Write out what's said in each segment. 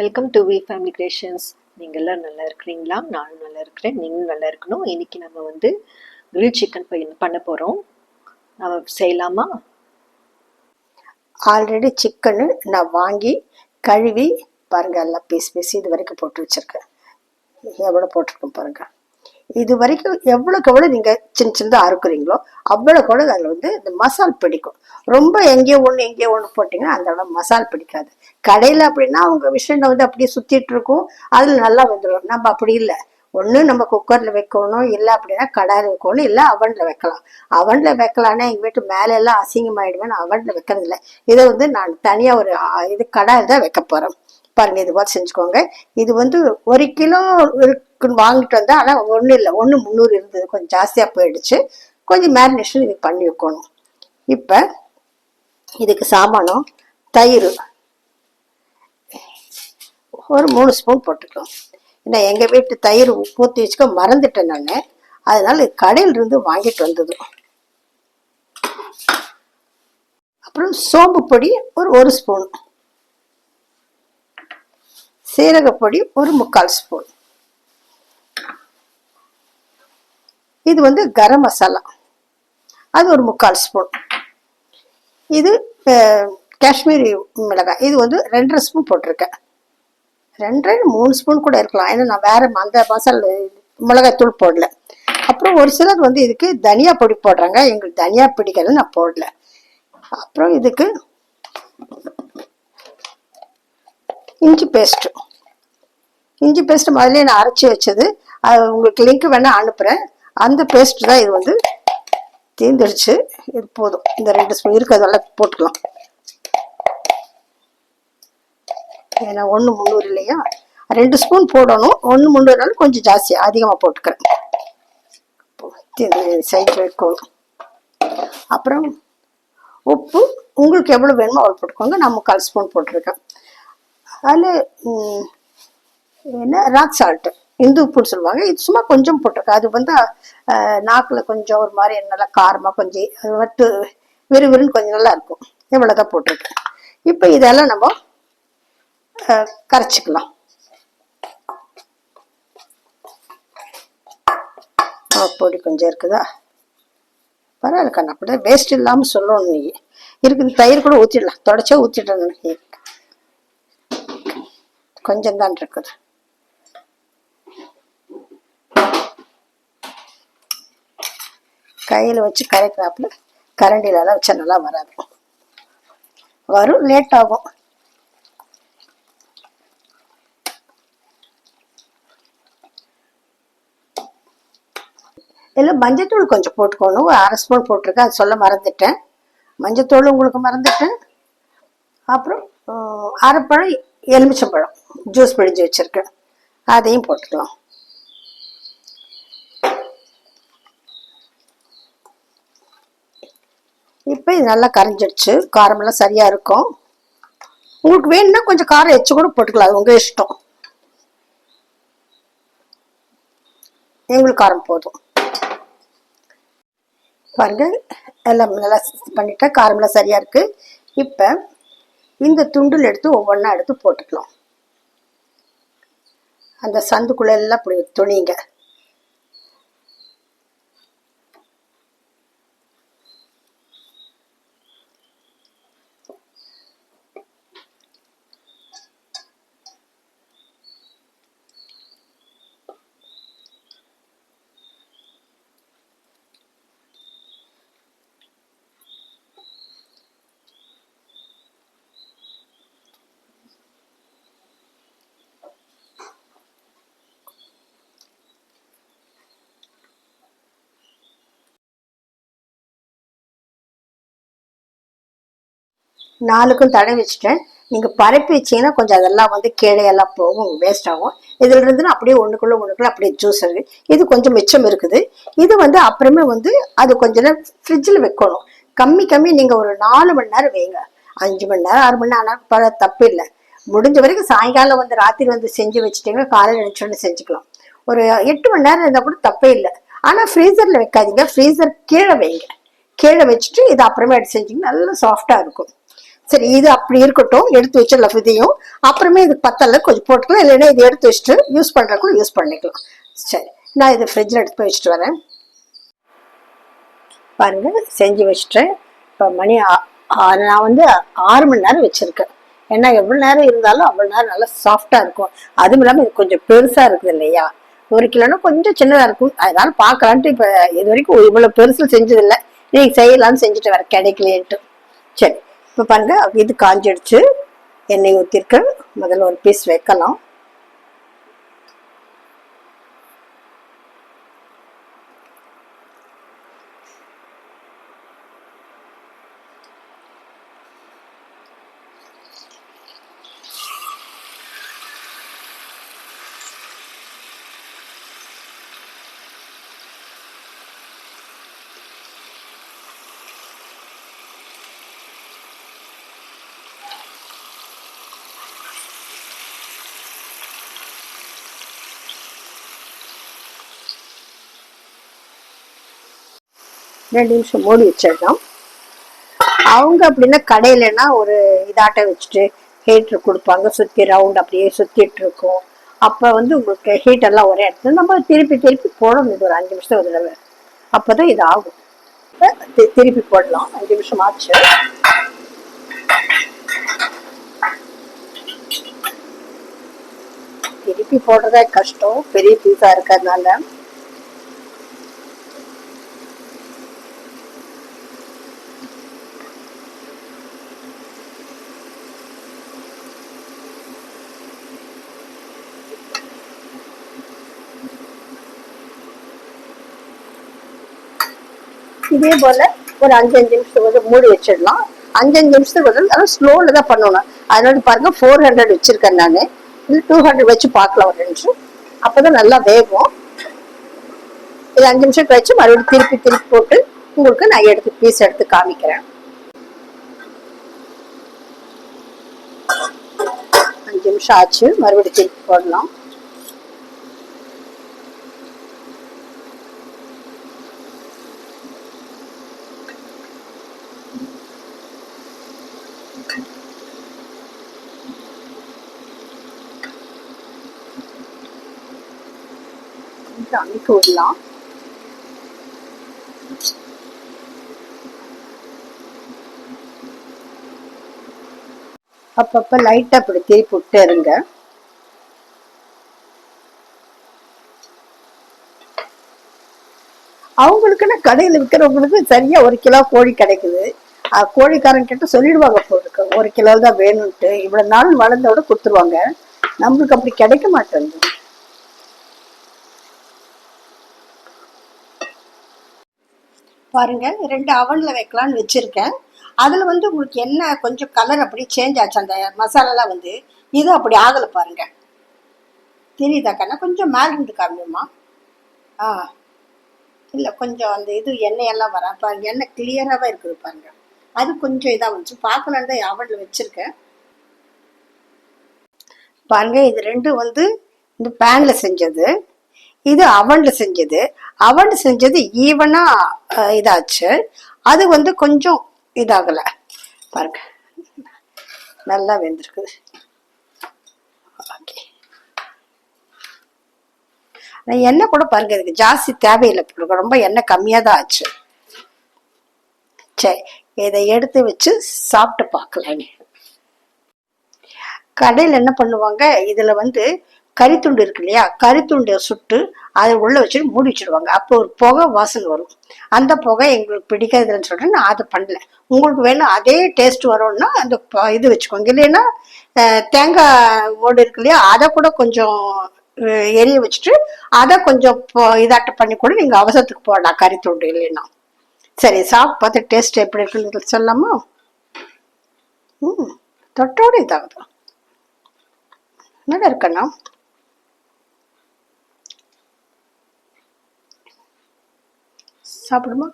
Welcome to V family creations. நீங்கள் எல்லாம் நல்லா இருக்கிறீங்களா? நானும் நல்லா இருக்கிறேன், நீங்களும் நல்லா இருக்கணும். இன்னைக்கு நம்ம வந்து கிரில் சிக்கன் பண்ண போகிறோம். நம்ம செய்யலாமா? ஆல்ரெடி சிக்கனு நான் வாங்கி கழுவி பாருங்கள், எல்லாம் பீஸ் இது வரைக்கும் போட்டு வச்சுருக்கேன். எவ்வளோ போட்டிருக்கேன் பாருங்கள். இது வரைக்கும் எவ்வளோக்கு எவ்வளோ நீங்கள் சின்னதாக அறுக்குறீங்களோ அவ்வளோக்கு எவ்வளோ அதில் வந்து இந்த மசால் பிடிக்கும். ரொம்ப எங்கேயோ ஒன்று போட்டிங்கன்னா அந்த அளவு மசால் பிடிக்காது. கடையில் அப்படின்னா அவங்க மிஷினில் வந்து அப்படியே சுற்றிட்டு இருக்கும், அதில் நல்லா வந்துடும். நம்ம அப்படி இல்லை, ஒன்று நம்ம குக்கரில் வைக்கணும், இல்லை அப்படின்னா கடாயில் வைக்கணும், இல்லை அவனில் வைக்கலாம். அவனில் வைக்கலான்னா எங்கள் வீட்டு மேலே எல்லாம் அசிங்கமாயிடுவேன், அவனில் வைக்கிறதில்ல. இதை வந்து நான் தனியாக ஒரு இது கடாயில் தான் வைக்க போகிறேன். பாருங்க, இது பார்த்து செஞ்சுக்கோங்க. இது வந்து 1 கிலோ இருக்குன்னு வாங்கிட்டு வந்தேன், ஆனால் ஒன்றும் இல்லை, 1 300 இருந்தது, கொஞ்சம் ஜாஸ்தியாக போயிடுச்சு. கொஞ்சம் மேரினேஷன் இது பண்ணி வைக்கணும். இப்போ இதுக்கு சாமானம் தயிர் ஒரு 3 ஸ்பூன் போட்டுக்கலாம். ஏன்னா எங்கள் வீட்டு தயிர் ஊற்றி வச்சுக்க மறந்துட்டேன் நான், அதனால கடையிலிருந்து வாங்கிட்டு வந்தது. அப்புறம் சோம்பு பொடி ஒரு 1 ஸ்பூன், சீரகப்பொடி ஒரு 3/4 ஸ்பூன். இது வந்து கரம் மசாலா, அது ஒரு 3/4 ஸ்பூன். இது காஷ்மீரி மிளகாய், இது வந்து 2.5 ஸ்பூன் போட்டிருக்கேன். 2 3 ஸ்பூன் கூட இருக்கலாம், ஏன்னா நான் வேற அந்த மசாலா மிளகாய் தூள் போடல. அப்புறம் ஒரு சிலர் வந்து இதுக்கு தனியா பொடி போடுறாங்க, எங்களுக்கு தனியா பிடிக்கிறது, நான் போடல. அப்புறம் இதுக்கு இஞ்சி பேஸ்ட் முதல்ல நான் அரைச்சி வச்சது, அது உங்களுக்கு லிங்க் வேணா அனுப்புறேன். அந்த பேஸ்ட் தான் இது வந்து தீர்ந்துடுச்சு. இது போதும், இந்த 2 ஸ்பூன் இருக்கிறதெல்லாம் போட்டுக்கலாம். ஏன்னா 1 300 இல்லையா, 2 ஸ்பூன் போடணும். 1 300 கொஞ்சம் ஜாஸ்தியாக அதிகமாக போட்டுக்கிறேன். சைட் வைக்கணும். அப்புறம் உப்பு உங்களுக்கு எவ்வளோ வேணுமோ அவ்வளோ போட்டுக்கோங்க. நான் 3/4 ஸ்பூன் போட்டிருக்கேன். அதில் என்ன ராக் சால்ட்டு, இந்து உப்புன்னு சொல்லுவாங்க, இது சும்மா கொஞ்சம் போட்டிருக்கேன். அது வந்து நாக்கில் கொஞ்சம் ஒரு மாதிரி நல்லா காரமாக கொஞ்சம் வட்டு விறுவிறுன்னு கொஞ்சம் நல்லா இருக்கும். இவ்வளோதான் போட்டிருக்கேன். இப்போ இதெல்லாம் நம்ம கரைச்சிக்கலாம். பொடி கொஞ்சம் இருக்குதா, பரவாயில்ல கண்ணா, அப்படிதான் வேஸ்ட் இல்லாமல் சொல்லணும். நீ இருக்குது தயிர் கூட ஊற்றிடலாம், தொடச்சா ஊற்றிடுறேன். கொஞ்சம் தான் இருக்குது. கையில் வச்சு கரைக்கிறாப்புல, கரண்டிலலாம் வச்சா நல்லா வராது, வரும், லேட் ஆகும். இதில் மஞ்சத்தூள் கொஞ்சம் போட்டுக்கணும், ஒரு 1/2 ஸ்பூன் போட்டிருக்கேன், அது சொல்ல மறந்துட்டேன். மஞ்சத்தூள் உங்களுக்கு மறந்துட்டேன். அப்புறம் அரைப்பழம் எலுமிச்சம்பழம் ஜூஸ் பிழிஞ்சு வச்சுருக்கேன், அதையும் போட்டுக்கலாம். இப்போ இது நல்லா கரைஞ்சிடுச்சு, காரமெல்லாம் சரியாக இருக்கும். உங்களுக்கு வேணும்னா கொஞ்சம் காரம் எச்சு கூட போட்டுக்கலாம், அது உங்கள் இஷ்டம். எங்களுக்கு காரம் போதும். பாருங்க, எல்லாம் நல்லா பண்ணிட்டேன், காரமெல்லாம் சரியாக இருக்குது. இப்போ இந்த துண்டில் எடுத்து ஒவ்வொன்றா எடுத்து போட்டுக்கலாம். அந்த சந்துக்குள்ளே எல்லாம் இப்படி துணிங்க. நாலுக்கும் தடவி வச்சுட்டேன். நீங்கள் பரப்பி வச்சிங்கன்னா கொஞ்சம் அதெல்லாம் வந்து கீழையெல்லாம் போகும், வேஸ்ட் ஆகும். இதில் இருந்துன்னா அப்படியே ஒன்றுக்குள்ளே அப்படியே ஜூஸ் இருக்குது. இது கொஞ்சம் மிச்சம் இருக்குது. இது வந்து அப்புறமே வந்து அது கொஞ்ச நேரம் ஃப்ரிட்ஜில் வைக்கணும். கம்மி நீங்கள் ஒரு 4 மணி நேரம் வைங்க. 5 மணி நேரம் 6 மணி நேரம் ஆனால் தப்பு இல்லை. முடிஞ்ச வரைக்கும் சாயங்காலம் வந்து ராத்திரி வந்து செஞ்சு வச்சுட்டீங்கன்னா காலையில் நினச்சோன்னு செஞ்சுக்கலாம். ஒரு 8 மணி நேரம் இருந்தால் கூட தப்பே இல்லை. ஆனால் ஃப்ரீசரில் வைக்காதீங்க, ஃப்ரீசர் கீழே வைங்க. கீழே வச்சுட்டு இதை அப்புறமே எடுத்து செஞ்சிங்கன்னா நல்லா சாஃப்டாக இருக்கும். சரி, இது அப்படி இருக்கட்டும், எடுத்து வச்சிடலாம் இதையும். அப்புறமே இது பத்தல கொஞ்சம் போட்டுக்கலாம், இல்லைன்னா இது எடுத்து வச்சுட்டு யூஸ் பண்ணுறக்குள்ள யூஸ் பண்ணிக்கலாம். சரி, நான் இதை ஃப்ரிட்ஜில் எடுத்து போய் வச்சுட்டு வரேன். பாருங்கள், செஞ்சு வச்சுட்டேன். இப்போ மணி நான் வந்து 6 மணி நேரம் வச்சுருக்கேன். ஏன்னா எவ்வளோ நேரம் இருந்தாலும் அவ்வளோ நேரம் நல்லா சாஃப்டாக இருக்கும். அதுவும் இல்லாமல் இது கொஞ்சம் பெருசாக இருக்குது இல்லையா, 1 கிலோனா கொஞ்சம் சின்னதாக இருக்கும். அதனால பார்க்கலான்ட்டு இப்போ இது வரைக்கும் இவ்வளோ பெருசு செஞ்சதில்லை. நீங்கள் செய்யலான்னு செஞ்சுட்டு வரேன், கிடைக்கலேன்ட்டு. சரி, இப்போ பாருங்க, இது காஞ்சிடுச்சு. எண்ணெய் ஊற்றிருக்கு. முதல்ல ஒரு பீஸ் வைக்கலாம். ரெண்டு நிமிஷம் மூடி வச்சிடலாம். அவங்க அப்படின்னா கடையிலன்னா ஒரு இதாட்டை வச்சுட்டு ஹீட்ரு கொடுப்பாங்க, சுற்றி ரவுண்ட் அப்படியே சுற்றிட்டு இருக்கும். அப்போ வந்து உங்களுக்கு ஹீட் எல்லாம் ஒரே இடத்துல நம்ம திருப்பி திருப்பி போடணும். இது ஒரு 5 நிமிஷம் ஒரு தடவை, அப்போ தான் இது ஆகும். திருப்பி போடலாம். 5 நிமிஷம் ஆச்சு. திருப்பி போடுறதே கஷ்டம், பெரிய பீஸா இருக்கிறதுனால. இதே போல ஒரு 5 நிமிஷத்துக்கு மூடி வச்சிடலாம். 5 நிமிஷத்துக்கு அதனால ஸ்லோல தான் பண்ணணும். அதனால பாருங்க 400 வச்சிருக்கேன் நான். இல்லை 200 வச்சு பார்க்கலாம் ஒரு நிமிஷம், அப்பதான் நல்லா வேகும். இது 5 நிமிஷம் கழிச்சு மறுபடியும் திருப்பி திருப்பி போட்டு உங்களுக்கு நான் எடுத்து பீஸ் எடுத்து காமிக்கிறேன். 5 நிமிஷம் ஆச்சு, மறுபடியும் திருப்பி போடலாம். அமைக்க விடலாம். அப்பப்ப லைட்டா அப்படி திருப்பி விட்டு இருங்க. அவங்களுக்குன்னா கடையில விற்கிறவங்களுக்கு சரியா 1 கிலோ கோழி கிடைக்குது. கோழிக்காரன் கிட்ட சொல்லிடுவாங்க போருக்கு 1 கிலோ தான் வேணும்ட்டு. இவ்வளவு நாள் வளர்ந்தோட கொடுத்துருவாங்க. நம்மளுக்கு அப்படி கிடைக்க மாட்டேங்குது. பாருங்க, 2 அவன்ல வைக்கலான்னு வச்சிருக்கேன். அதுல வந்து உங்களுக்கு என்ன கொஞ்சம் கலர் அப்படி சேஞ்ச் ஆச்சு, அந்த மசாலாலாம் வந்து. இது அப்படி ஆகலை பாருங்க. தெரியுதா கண்ணா? கொஞ்சம் மேல இருந்து காமியுமா? இல்லை, கொஞ்சம் அந்த இது எண்ணெயெல்லாம் வர பாருங்க, எண்ணெய் கிளியராகவே இருக்குது பாருங்க. அது கொஞ்சம் இதாக வந்துச்சு. பார்க்கலான்னு தான் அவன்ல வச்சிருக்கேன். பாருங்க, இது ரெண்டும் வந்து இந்த பேன்ல செஞ்சது, இது அவன்ல செஞ்சது. அவன்ல செஞ்சது ஈவனா இதாச்சு. அது வந்து கொஞ்சம் இதாகல பாருங்க, நல்லா வெந்திருக்குது. ஓகே, எண்ணெய் கூட பாருங்க இதுக்கு ஜாஸ்தி தேவையில்லை, ரொம்ப எண்ணெய் கம்மியா தான் ஆச்சு. சரி, இதை எடுத்து வச்சு சாப்பிட்டு பார்க்கலாம். கடையில் என்ன பண்ணுவாங்க, இதுல வந்து கறித்துண்டு இருக்கு இல்லையா, கறித்துண்டை சுட்டு அதை உள்ள வச்சுட்டு மூடி வச்சிடுவாங்க. அப்போ ஒரு புகை வாசனை வரும். அந்த புகை எங்களுக்கு பிடிக்காதுன்னு சொல்லிட்டு நான் அதை பண்ணல. உங்களுக்கு வேணும் அதே டேஸ்ட் வரும்னா அந்த இது வச்சுக்கோங்க. இல்லைன்னா தேங்காய் ஓடு இருக்கு இல்லையா, அதை கூட கொஞ்சம் எரிய வச்சுட்டு அதை கொஞ்சம் இதாட்ட பண்ணி கூட நீங்க அவசரத்துக்கு போடலாம், கறித்துண்டு இல்லைன்னா. சரி, சாப்பிட்டு பார்த்து டேஸ்ட் எப்படி இருக்குன்னு சொல்லாமா? தொட்டோடு இதாகுது, நல்லா இருக்கண்ணா. சாப்பிடுமா?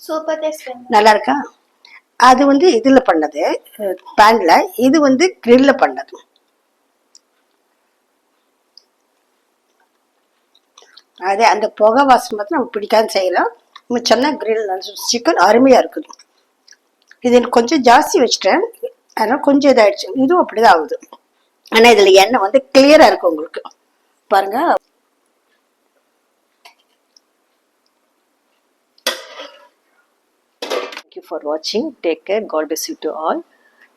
Super taste. நல்லா இருக்கா? அது வந்து இதுல பண்ணது பேன்ல, இது வந்து கிரில்ல பண்ணது. அதே அந்த புகை வாசம் பார்த்து நமக்கு பிடிக்காது செய்யலாம். நம்ம சொன்னா கிரில் சிக்கன் அருமையா இருக்குது. இது எனக்கு கொஞ்சம் ஜாஸ்தி வச்சுட்டேன், அதனால கொஞ்சம் இதாயிடுச்சு. இதுவும் அப்படிதான் ஆகுது. ஆனா இதுல எண்ணெய் வந்து கிளியரா இருக்கு உங்களுக்கு பாருங்க. Thank you for watching. Take care. God bless you to all.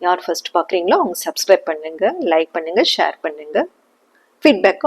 யார் ஃபர்ஸ்ட் பார்க்குறீங்களோ அவங்க சப்ஸ்கிரைப் பண்ணுங்க, லைக் பண்ணுங்க, ஷேர் பண்ணுங்க. ஃபீட்பேக்